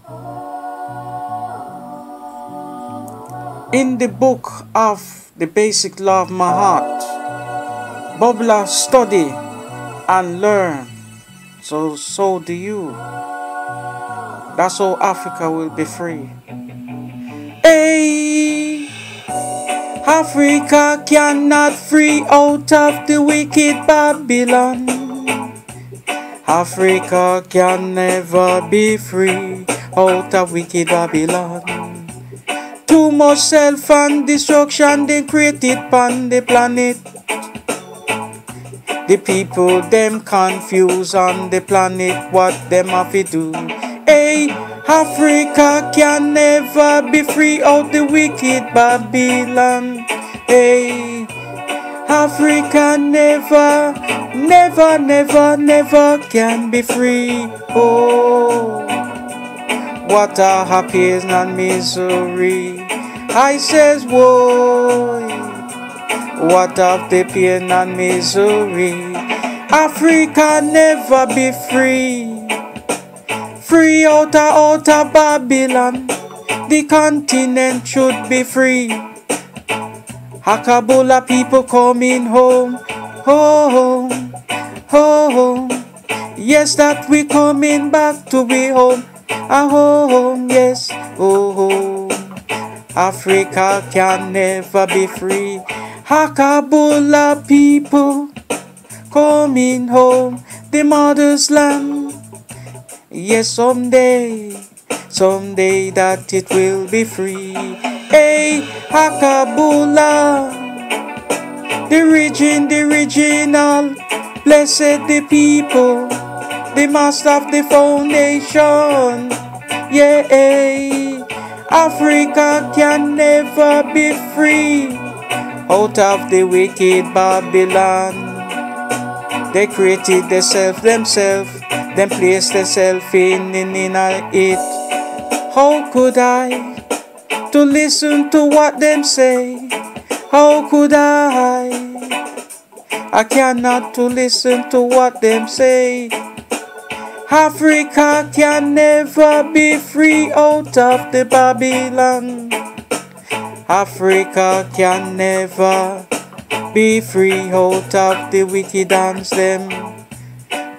In the book of the basic law of my heart, Bubla study and learn. So do you. That's how Africa will be free. Hey, Africa cannot free out of the wicked Babylon. Africa can never be free out of wicked Babylon. Too much self and destruction they created on the planet. The people them confused on the planet what them have to do. Hey, Africa can never be free out the wicked Babylon. Hey, Africa never can be free. Oh, what a happiness and misery. I says, whoa, what of the pain and misery. Africa never be free. Free out of Babylon. The continent should be free. Hakabula people coming home. Home, home. Yes, that we coming back to be home. A home, yes, home. Africa can never be free. Hakabula people coming home, the mother's land. Yes, someday that it will be free. Hey, Hakabula, the regional, blessed the people, the master of the foundation. Yeah, Africa can never be free out of the wicked Babylon. They created themselves, them placed themselves in it. How could I to listen to what them say? How could I cannot to listen to what them say. Africa can never be free out of the Babylon. Africa can never be free out of the wicked hands them.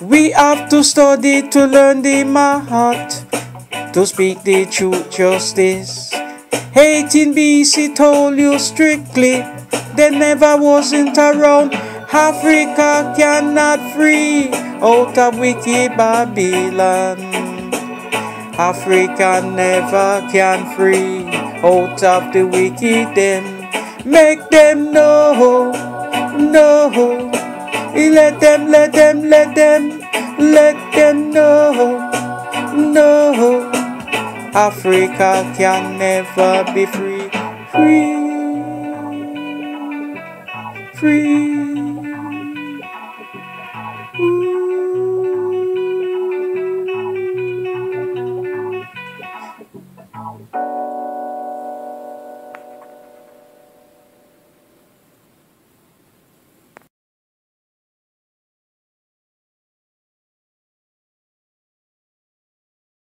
We have to study to learn the heart, to speak the truth justice. 18 BC told you strictly, they never wasn't around. Africa cannot free out of wicked Babylon. Africa never can free out of the wicked them. Make them know. Let them know. Africa can never be free.